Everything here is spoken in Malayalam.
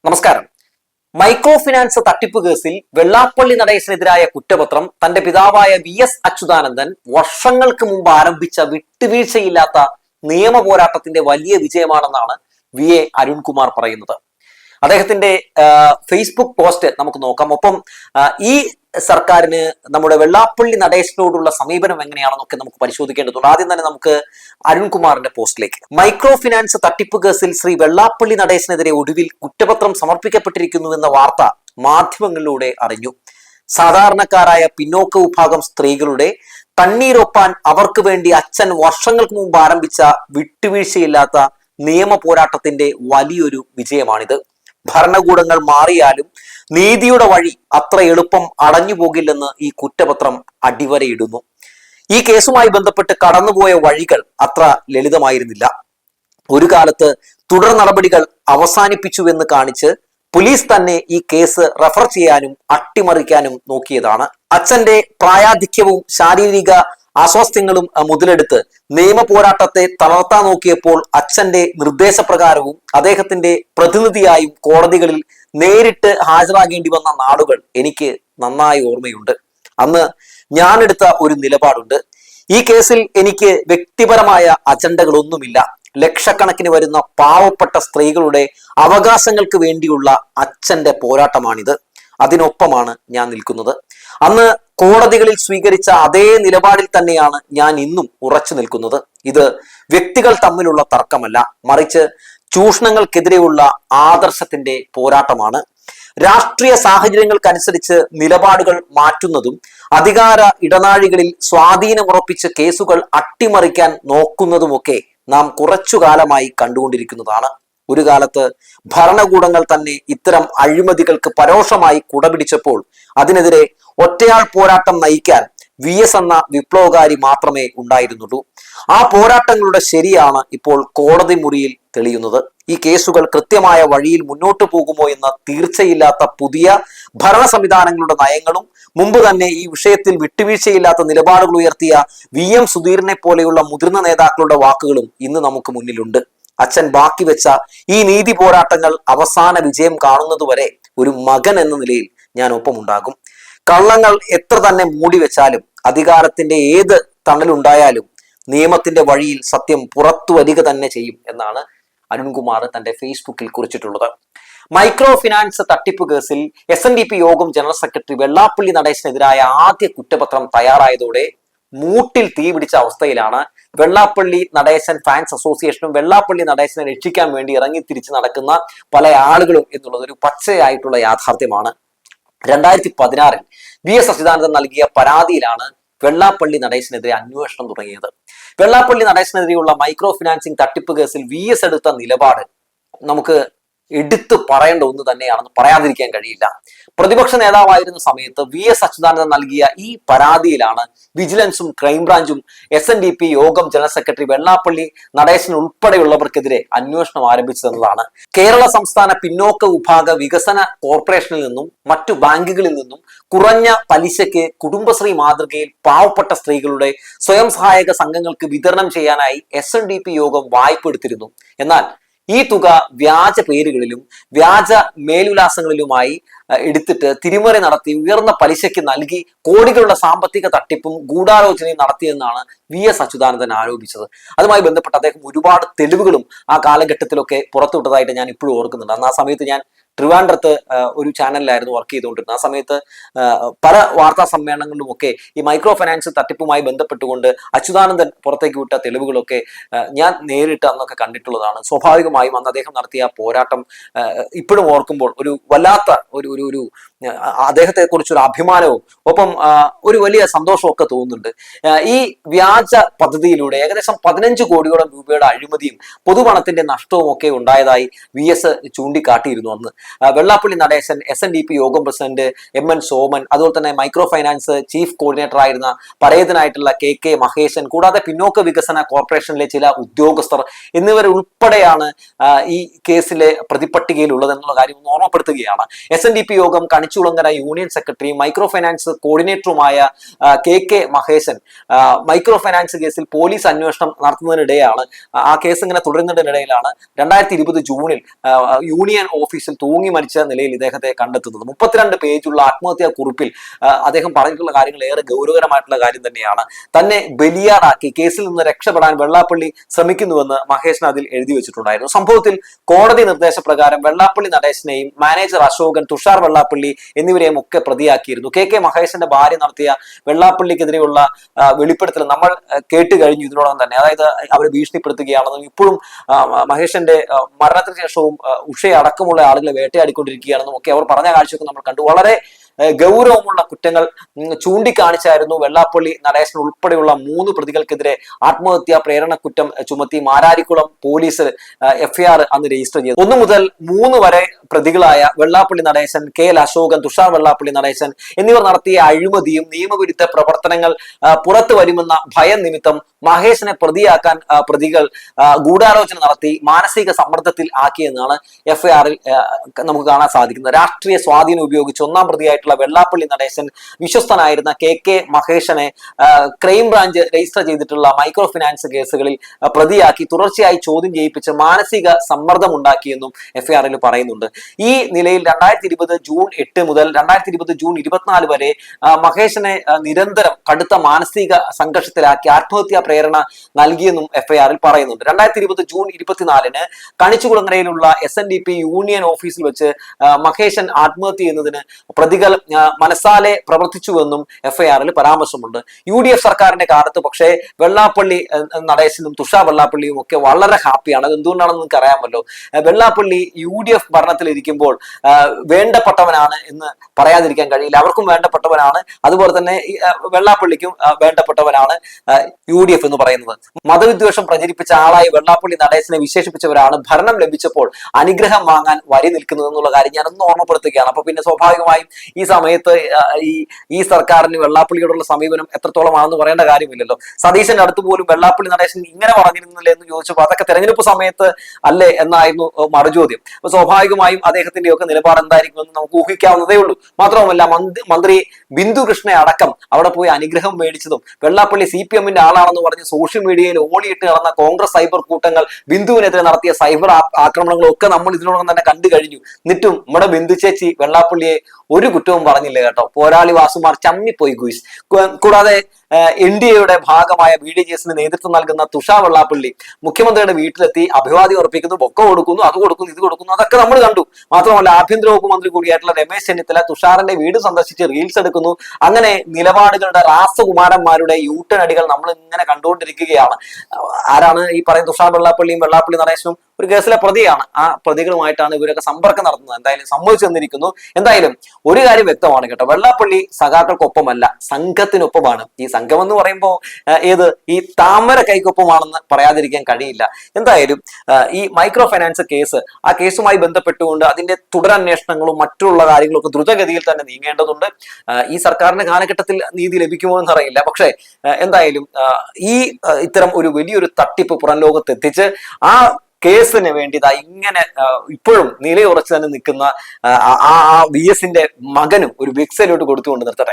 നമസ്കാരം. മൈക്രോ ഫിനാൻസ് തട്ടിപ്പ് കേസിൽ വെള്ളാപ്പള്ളി നടേശനെതിരായ കുറ്റപത്രം തന്റെ പിതാവായ വി.എസ്. അച്യുതാനന്ദൻ വർഷങ്ങൾക്ക് മുമ്പ് ആരംഭിച്ച വിട്ടുവീഴ്ചയില്ലാത്ത നിയമ പോരാട്ടത്തിന്റെ വലിയ വിജയമാണെന്നാണ് വി.എ. അരുൺകുമാർ പറയുന്നത്. അദ്ദേഹത്തിന്റെ ഫേസ്ബുക്ക് പോസ്റ്റ് നമുക്ക് നോക്കാം. ഒപ്പം ഈ സർക്കാരിന് നമ്മുടെ വെള്ളാപ്പള്ളി നടേശനോടുള്ള സമീപനം എങ്ങനെയാണെന്നൊക്കെ നമുക്ക് പരിശോധിക്കേണ്ടതുണ്ട്. ആദ്യം തന്നെ നമുക്ക് അരുൺകുമാറിന്റെ പോസ്റ്റിലേക്ക്. മൈക്രോ ഫിനാൻസ് തട്ടിപ്പ് കേസിൽ ശ്രീ വെള്ളാപ്പള്ളി നടേശനെതിരെ ഒടുവിൽ കുറ്റപത്രം സമർപ്പിക്കപ്പെട്ടിരിക്കുന്നുവെന്ന വാർത്ത മാധ്യമങ്ങളിലൂടെ അറിഞ്ഞു. സാധാരണക്കാരായ പിന്നോക്ക വിഭാഗം സ്ത്രീകളുടെ തണ്ണീരൊപ്പാൻ അവർക്ക് വേണ്ടി അച്ഛൻ വർഷങ്ങൾക്ക് മുമ്പ് ആരംഭിച്ച വിട്ടുവീഴ്ചയില്ലാത്ത നിയമ പോരാട്ടത്തിന്റെ വലിയൊരു വിജയമാണിത്. ഭരണകൂടങ്ങൾ മാറിയാലും നീതിയുടെ വഴി അത്ര എളുപ്പം അടഞ്ഞു പോകില്ലെന്ന് ഈ കുറ്റപത്രം അടിവരയിടുന്നു. ഈ കേസുമായി ബന്ധപ്പെട്ട് കടന്നുപോയ വഴികൾ അത്ര ലളിതമായിരുന്നില്ല. ഒരു കാലത്ത് തുടർ നടപടികൾ അവസാനിപ്പിച്ചുവെന്ന് കാണിച്ച് പോലീസ് തന്നെ ഈ കേസ് റഫർ ചെയ്യാനും അട്ടിമറിക്കാനും നോക്കിയതാണ്. അച്ഛന്റെ പ്രായാധിക്യവും ശാരീരിക അസ്വാസ്ഥ്യങ്ങളും മുതലെടുത്ത് നിയമ പോരാട്ടത്തെ തളർത്താൻ നോക്കിയപ്പോൾ അച്ഛന്റെ നിർദ്ദേശപ്രകാരവും അദ്ദേഹത്തിന്റെ പ്രതിനിധിയായും കോടതികളിൽ നേരിട്ട് ഹാജരാകേണ്ടി വന്ന നാളുകൾ എനിക്ക് നന്നായി ഓർമ്മയുണ്ട്. അന്ന് ഞാനെടുത്ത ഒരു നിലപാടുണ്ട്. ഈ കേസിൽ എനിക്ക് വ്യക്തിപരമായ അജണ്ടകളൊന്നുമില്ല. ലക്ഷക്കണക്കിന് വരുന്ന പാവപ്പെട്ട സ്ത്രീകളുടെ അവകാശങ്ങൾക്ക് വേണ്ടിയുള്ള അച്ഛന്റെ പോരാട്ടമാണിത്. അതിനൊപ്പമാണ് ഞാൻ നിൽക്കുന്നത്. അന്ന് കോടതികളിൽ സ്വീകരിച്ച അതേ നിലപാടിൽ തന്നെയാണ് ഞാൻ ഇന്നും ഉറച്ചു നിൽക്കുന്നത്. ഇത് വ്യക്തികൾ തമ്മിലുള്ള തർക്കമല്ല, മറിച്ച് ചൂഷണങ്ങൾക്കെതിരെയുള്ള ആദർശത്തിന്റെ പോരാട്ടമാണ്. രാഷ്ട്രീയ സാഹചര്യങ്ങൾക്കനുസരിച്ച് നിലപാടുകൾ മാറ്റുന്നതും അധികാര ഇടനാഴികളിൽ സ്വാധീനമുറപ്പിച്ച് കേസുകൾ അട്ടിമറിക്കാൻ നോക്കുന്നതുമൊക്കെ നാം കുറച്ചു കാലമായി കണ്ടുകൊണ്ടിരിക്കുന്നതാണ്. ഒരു കാലത്ത് ഭരണകൂടങ്ങൾ തന്നെ ഇത്തരം അഴിമതികൾക്ക് പരോക്ഷമായി കുടപിടിച്ചപ്പോൾ അതിനെതിരെ ഒറ്റയാൾ പോരാട്ടം നയിക്കാൻ വി.എസ്. എന്ന വിപ്ലവകാരി മാത്രമേ ഉണ്ടായിരുന്നുള്ളൂ. ആ പോരാട്ടങ്ങളുടെ ശരിയാണ് ഇപ്പോൾ കോടതി മുറിയിൽ തെളിയുന്നത്. ഈ കേസുകൾ കൃത്യമായ വഴിയിൽ മുന്നോട്ട് പോകുമോ എന്ന തീർച്ചയില്ലാത്ത പുതിയ ഭരണ സംവിധാനങ്ങളുടെ നയങ്ങളും മുമ്പ് തന്നെ ഈ വിഷയത്തിൽ വിട്ടുവീഴ്ചയില്ലാത്ത നിലപാടുകൾ ഉയർത്തിയ വി.എം. സുധീരനെ പോലെയുള്ള മുതിർന്ന നേതാക്കളുടെ വാക്കുകളും ഇന്ന് നമുക്ക് മുന്നിലുണ്ട്. അച്ഛൻ ബാക്കി വെച്ച ഈ നീതി പോരാട്ടങ്ങൾ അവസാന വിജയം കാണുന്നതുവരെ ഒരു മകൻ എന്ന നിലയിൽ ഞാൻ ഒപ്പമുണ്ടാകും. കള്ളങ്ങൾ എത്ര തന്നെ മൂടി വെച്ചാലും അധികാരത്തിന്റെ ഏത് തണലുണ്ടായാലും നിയമത്തിന്റെ വഴിയിൽ സത്യം പുറത്തു വരിക തന്നെ ചെയ്യും എന്നാണ് അരുൺകുമാർ തന്റെ ഫേസ്ബുക്കിൽ കുറിച്ചിട്ടുള്ളത്. മൈക്രോ ഫിനാൻസ് തട്ടിപ്പ് കേസിൽ SNDP യോഗം ജനറൽ സെക്രട്ടറി വെള്ളാപ്പള്ളി നടേശനെതിരായ ആദ്യ കുറ്റപത്രം തയ്യാറായതോടെ മൂട്ടിൽ തീ പിടിച്ച അവസ്ഥയിലാണ് വെള്ളാപ്പള്ളി നടേശൻ ഫാൻസ് അസോസിയേഷനും വെള്ളാപ്പള്ളി നടേശനെ രക്ഷിക്കാൻ വേണ്ടി ഇറങ്ങി തിരിച്ച് നടക്കുന്ന പല ആളുകളും എന്നുള്ളത് ഒരു പച്ചയായിട്ടുള്ള യാഥാർത്ഥ്യമാണ്. 2016 വി.എസ്. അച്യുതാനന്ദൻ നൽകിയ പരാതിയിലാണ് വെള്ളാപ്പള്ളി നടേശനെതിരെ അന്വേഷണം തുടങ്ങിയത്. വെള്ളാപ്പള്ളി നടേശനെതിരെയുള്ള മൈക്രോ ഫിനാൻസിംഗ് തട്ടിപ്പ് കേസിൽ വി.എസ്. എടുത്ത നിലപാട് നമുക്ക് എടുത്തു പറയേണ്ട ഒന്ന് തന്നെയാണെന്ന് പറയാതിരിക്കാൻ കഴിയില്ല. പ്രതിപക്ഷ നേതാവായിരുന്ന സമയത്ത് വി.എസ്. അച്യുതാനന്ദൻ നൽകിയ ഈ പരാതിയിലാണ് വിജിലൻസും ക്രൈംബ്രാഞ്ചും SNDP യോഗം ജനറൽ സെക്രട്ടറി വെള്ളാപ്പള്ളി നടേശൻ ഉൾപ്പെടെയുള്ളവർക്കെതിരെ അന്വേഷണം ആരംഭിച്ചതെന്നതാണ്. കേരള സംസ്ഥാന പിന്നോക്ക വിഭാഗ വികസന കോർപ്പറേഷനിൽ നിന്നും മറ്റു ബാങ്കുകളിൽ നിന്നും കുറഞ്ഞ പലിശയ്ക്ക് കുടുംബശ്രീ മാതൃകയിൽ പാവപ്പെട്ട സ്ത്രീകളുടെ സ്വയം സഹായക സംഘങ്ങൾക്ക് വിതരണം ചെയ്യാനായി SNDP യോഗം വായ്പ എടുത്തിരുന്നു. എന്നാൽ ഈ തുക വ്യാജ പേരുകളിലും വ്യാജ മേൽവിലാസങ്ങളിലുമായി എടുത്തിട്ട് തിരിമറി നടത്തി ഉയർന്ന പലിശയ്ക്ക് നൽകി കോടികളുടെ സാമ്പത്തിക തട്ടിപ്പും ഗൂഢാലോചനയും നടത്തിയെന്നാണ് വി.എസ്. അച്യുതാനന്ദൻ ആരോപിച്ചത്. അതുമായി ബന്ധപ്പെട്ട് അദ്ദേഹം ഒരുപാട് തെളിവുകളും ആ കാലഘട്ടത്തിലൊക്കെ പുറത്തുവിട്ടതായിട്ട് ഞാൻ ഇപ്പോഴും ഓർക്കുന്നുണ്ട്. അന്ന് ആ സമയത്ത് ഞാൻ ട്രിവാൻഡ്രത്ത് ഒരു ചാനലിലായിരുന്നു വർക്ക് ചെയ്തുകൊണ്ടിരുന്നത്. ആ സമയത്ത് പല വാർത്താ സമ്മേളനങ്ങളിലും ഒക്കെ ഈ മൈക്രോ ഫിനാൻസ് തട്ടിപ്പുമായി ബന്ധപ്പെട്ടുകൊണ്ട് അച്യുതാനന്ദൻ പുറത്തേക്ക് വിട്ട തെളിവുകളൊക്കെ ഞാൻ നേരിട്ട് അന്നൊക്കെ കണ്ടിട്ടുള്ളതാണ്. സ്വാഭാവികമായും അന്ന് അദ്ദേഹം നടത്തിയ പോരാട്ടം ഇപ്പോഴും ഓർക്കുമ്പോൾ ഒരു വല്ലാത്ത ഒരു അദ്ദേഹത്തെ കുറിച്ചൊരു അഭിമാനവും ഒപ്പം ഒരു വലിയ സന്തോഷവും ഒക്കെ തോന്നുന്നുണ്ട്. ഈ വ്യാജ പദ്ധതിയിലൂടെ ഏകദേശം 15 കോടിയോളം രൂപയുടെ അഴിമതിയും പൊതുപണത്തിന്റെ നഷ്ടവും ഒക്കെ ഉണ്ടായതായി വി.എസ്. ചൂണ്ടിക്കാട്ടിയിരുന്നു അന്ന്. വെള്ളാപ്പള്ളി നടേശൻ, SNDP യോഗം പ്രസിഡന്റ് M.N. സോമൻ, അതുപോലെ തന്നെ മൈക്രോ ഫൈനാൻസ് ചീഫ് കോർഡിനേറ്റർ ആയിരുന്ന പരേതനായിട്ടുള്ള K.K. മഹേശൻ, കൂടാതെ പിന്നോക്ക വികസന കോർപ്പറേഷനിലെ ചില ഉദ്യോഗസ്ഥർ എന്നിവർ ഉൾപ്പെടെയാണ് ഈ കേസിലെ പ്രതിപട്ടികയിൽ ഉള്ളതെന്നുള്ള കാര്യം ഒന്ന് ഓർമ്മപ്പെടുത്തുകയാണ്. SNDP യോഗം കാണിച്ചുകുളങ്ങര യൂണിയൻ സെക്രട്ടറിയും മൈക്രോ ഫൈനാൻസ് കോർഡിനേറ്ററുമായ കെ മഹേശൻ മൈക്രോ ഫൈനാൻസ് കേസിൽ പോലീസ് അന്വേഷണം നടത്തുന്നതിനിടെയാണ്, ആ കേസ് ഇങ്ങനെ തുടരുന്നതിനിടയിലാണ് 2020 ജൂണിൽ യൂണിയൻ ഓഫീസിൽ തൂങ്ങി മരിച്ച നിലയിൽ ഇദ്ദേഹത്തെ കണ്ടെത്തുന്നത്. 32 പേജുള്ള ആത്മഹത്യാ കുറിപ്പിൽ അദ്ദേഹം പറഞ്ഞിട്ടുള്ള കാര്യങ്ങൾ ഏറെ ഗൗരവകരമായിട്ടുള്ള കാര്യം തന്നെയാണ്. തന്നെ ബലിയാടാക്കി കേസിൽ നിന്ന് രക്ഷപ്പെടാൻ വെള്ളാപ്പള്ളി ശ്രമിക്കുന്നുവെന്ന് മഹേശൻ അതിൽ എഴുതി വെച്ചിട്ടുണ്ടായിരുന്നു. സംഭവത്തിൽ കോടതി നിർദ്ദേശപ്രകാരം വെള്ളാപ്പള്ളി നടേശനെയും മാനേജർ അശോകൻ, തുഷാർ വെള്ളാപ്പള്ളി എന്നിവരെയും ഒക്കെ പ്രതിയാക്കിയിരുന്നു. കെ മഹേശന്റെ ഭാര്യ നടത്തിയ വെള്ളാപ്പള്ളിക്കെതിരെയുള്ള വെളിപ്പെടുത്തൽ നമ്മൾ കേട്ട് കഴിഞ്ഞു ഇതിനോടകം തന്നെ. അതായത് അവരെ ഭീഷണിപ്പെടുത്തുകയാണെന്നും ഇപ്പോഴും മഹേശന്റെ മരണത്തിന് ശേഷവും ഉഷയെ അടക്കമുള്ള ആളുകളെ വേട്ടയാടിക്കൊണ്ടിരിക്കുകയാണെന്നും ഒക്കെ അവർ പറഞ്ഞ കാഴ്ചയൊക്കെ നമ്മൾ കണ്ടു. വളരെ ഗൗരവമുള്ള കുറ്റങ്ങൾ ചൂണ്ടിക്കാണിച്ചായിരുന്നു വെള്ളാപ്പള്ളി നടേശൻ ഉൾപ്പെടെയുള്ള 3 പ്രതികൾക്കെതിരെ ആത്മഹത്യാ പ്രേരണ കുറ്റം ചുമത്തി മാരാരിക്കുളം പോലീസ് FIR അന്ന് രജിസ്റ്റർ ചെയ്തു. 1 മുതൽ 3 വരെ പ്രതികളായ വെള്ളാപ്പള്ളി നടേശൻ, KL അശോകൻ, തുഷാർ വെള്ളാപ്പള്ളി നടേശൻ എന്നിവർ നടത്തിയ അഴിമതിയും നിയമവിരുദ്ധ പ്രവർത്തനങ്ങൾ പുറത്തു വരുമെന്ന ഭയം നിമിത്തം മഹേശനെ പ്രതിയാക്കാൻ പ്രതികൾ ഗൂഢാലോചന നടത്തി മാനസിക സമ്മർദ്ദത്തിൽ ആക്കിയെന്നാണ് FIR-ൽ നമുക്ക് കാണാൻ സാധിക്കുന്നത്. രാഷ്ട്രീയ സ്വാധീനം ഉപയോഗിച്ച് 1-ാം പ്രതിയായിട്ടുള്ള വെള്ളാപ്പള്ളി നടേശൻ വിശ്വസ്തനായിരുന്ന കെ മഹേശനെ ക്രൈംബ്രാഞ്ച് രജിസ്റ്റർ ചെയ്തിട്ടുള്ള മൈക്രോ ഫിനാൻസ് കേസുകളിൽ പ്രതിയാക്കി തുടർച്ചയായി ചോദ്യം ചെയ്യിപ്പിച്ച് മാനസിക സമ്മർദ്ദം ഉണ്ടാക്കിയെന്നും FIR-ൽ പറയുന്നുണ്ട്. ഈ നിലയിൽ 2020 ജൂൺ 8 മുതൽ 2020 ജൂൺ 24 വരെ മഹേശനെ നിരന്തരം കടുത്ത മാനസിക സംഘർഷത്തിലാക്കി ആത്മഹത്യാ പ്രേരണ നൽകിയെന്നും FIR-ൽ പറയുന്നുണ്ട്. 2020 ജൂൺ 24-ന് കണിച്ചുകുളങ്ങരയിലുള്ള SNDP യൂണിയൻ ഓഫീസിൽ വെച്ച് മഹേശൻ ആത്മഹത്യ ചെയ്യുന്നതിന് പ്രതികൾ മനസ്സാലെ പ്രവർത്തിച്ചുവെന്നും FIR-ൽ പരാമർശമുണ്ട്. UDF സർക്കാരിന്റെ കാലത്ത് പക്ഷേ വെള്ളാപ്പള്ളി നടേശനും തുഷാർ വെള്ളാപ്പള്ളിയും ഒക്കെ വളരെ ഹാപ്പിയാണ്. അത് എന്തുകൊണ്ടാണെന്ന് നിങ്ങൾക്ക് അറിയാമല്ലോ. വെള്ളാപ്പള്ളി UDF ഭരണത്തിലിരിക്കുമ്പോൾ വേണ്ടപ്പെട്ടവനാണ് എന്ന് പറയാതിരിക്കാൻ കഴിയില്ല. അവർക്കും വേണ്ടപ്പെട്ടവനാണ്, അതുപോലെ തന്നെ വെള്ളാപ്പള്ളിക്കും വേണ്ടപ്പെട്ടവനാണ് UDF എന്ന് പറയുന്നത്. മതവിദ്വേഷം പ്രചരിപ്പിച്ച ആളായി വെള്ളാപ്പള്ളി നടേശനെ വിശേഷിപ്പിച്ചവരാണ് ഭരണം ലഭിച്ചപ്പോൾ അനുഗ്രഹം വാങ്ങാൻ വരി നിൽക്കുന്നത് എന്നുള്ള കാര്യം ഞാനൊന്ന് ഓർമ്മപ്പെടുത്തുകയാണ്. അപ്പൊ പിന്നെ സ്വാഭാവികമായും ഈ സമയത്ത് ഈ സർക്കാരിന് വെള്ളാപ്പള്ളിയോടുള്ള സമീപനം എത്രത്തോളമാണെന്ന് പറയേണ്ട കാര്യമില്ലല്ലോ. സതീശന്റെ അടുത്ത് പോലും വെള്ളാപ്പള്ളി നടേശൻ ഇങ്ങനെ പറഞ്ഞിരുന്നില്ല എന്ന് ചോദിച്ചപ്പോൾ അതൊക്കെ തെരഞ്ഞെടുപ്പ് സമയത്ത് അല്ലേ എന്നായിരുന്നു മറുചോദ്യം. അപ്പൊ സ്വാഭാവികമായും അദ്ദേഹത്തിന്റെ ഒക്കെ നിലപാട് എന്തായിരിക്കുമെന്ന് നമുക്ക് ഊഹിക്കാവുന്നതേ ഉള്ളൂ. മാത്രവുമല്ല, മന്ത്രി ബിന്ദു കൃഷ്ണയെ അടക്കം അവിടെ പോയി അനുഗ്രഹം മേടിച്ചതും വെള്ളാപ്പള്ളി CPM-ന്റെ ആളാണെന്ന് പറഞ്ഞ് സോഷ്യൽ മീഡിയയിൽ ഓടിയിട്ട് നടന്ന കോൺഗ്രസ് സൈബർ കൂട്ടങ്ങൾ ബിന്ദുവിനെതിരെ നടത്തിയ സൈബർ ആക്രമണങ്ങളും ഒക്കെ നമ്മൾ ഇതിനോടകം തന്നെ കണ്ടു കഴിഞ്ഞു. എന്നിട്ടും നമ്മുടെ ബിന്ദു ചേച്ചി വെള്ളാപ്പള്ളിയെ ഒരു കുറ്റവും പറഞ്ഞില്ല കേട്ടോ. പോരാളി വാസുമാർ ചമ്മിപ്പോയി ഗുയിസ്. കൂടാതെ NDAയുടെ ഭാഗമായ BDJS-ന് നേതൃത്വം നൽകുന്ന തുഷാർ വെള്ളാപ്പള്ളി മുഖ്യമന്ത്രിയുടെ വീട്ടിലെത്തി അഭിവാദ്യം അർപ്പിക്കുന്നു, ബൊക്ക കൊടുക്കുന്നു, അത് കൊടുക്കുന്നു, ഇത് കൊടുക്കുന്നു, അതൊക്കെ നമ്മൾ കണ്ടു. മാത്രമല്ല, ആഭ്യന്തര വകുപ്പ് മന്ത്രി കൂടിയായിട്ടുള്ള രമേശ് ചെന്നിത്തല തുഷാറിന്റെ വീട് സന്ദർശിച്ച് റീൽസ് എടുക്കുന്നു. അങ്ങനെ നിലപാടുകളുടെ രാസകുമാരന്മാരുടെ യൂട്ടൺ അടികൾ നമ്മൾ ഇങ്ങനെ കണ്ടുകൊണ്ടിരിക്കുകയാണ്. ആരാണ് ഈ പറയുന്ന തുഷാർ വെള്ളാപ്പള്ളിയും വെള്ളാപ്പള്ളി നടേശനും? ഒരു കേസിലെ പ്രതിയാണ്. ആ പ്രതികളുമായിട്ടാണ് ഇവരൊക്കെ സമ്പർക്കം നടത്തുന്നത്. എന്തായാലും സംഭവിച്ചു തന്നിരിക്കുന്നു. എന്തായാലും ഒരു കാര്യം വ്യക്തമാണ് കേട്ടോ, വെള്ളാപ്പള്ളി സഖാക്കൾക്കൊപ്പമല്ല, സംഘത്തിനൊപ്പമാണ്. ഈ സംഘം എന്ന് പറയുമ്പോൾ ഈ താമര കൈക്കൊപ്പമാണെന്ന് പറയാതിരിക്കാൻ കഴിയില്ല. എന്തായാലും ഈ മൈക്രോ ഫൈനാൻസ് കേസ്, ആ കേസുമായി ബന്ധപ്പെട്ടുകൊണ്ട് അതിന്റെ തുടരന്വേഷണങ്ങളും മറ്റുള്ള കാര്യങ്ങളൊക്കെ ദ്രുതഗതിയിൽ തന്നെ നീങ്ങേണ്ടതുണ്ട്. ഈ സർക്കാരിന്റെ കാലഘട്ടത്തിൽ നീതി ലഭിക്കുമോ എന്നറിയില്ല. പക്ഷേ എന്തായാലും ഇത്തരം ഒരു വലിയൊരു തട്ടിപ്പ് പുറം ലോകത്തെത്തിച്ച് ആ കേസിന് വേണ്ടി ഇങ്ങനെ ഇപ്പോഴും നിലയുറച്ച് തന്നെ നിൽക്കുന്ന VS-ന്റെ മകനും ഒരു വിക്സലോട്ട് കൊടുത്തുകൊണ്ട് നിർത്തട്ടെ.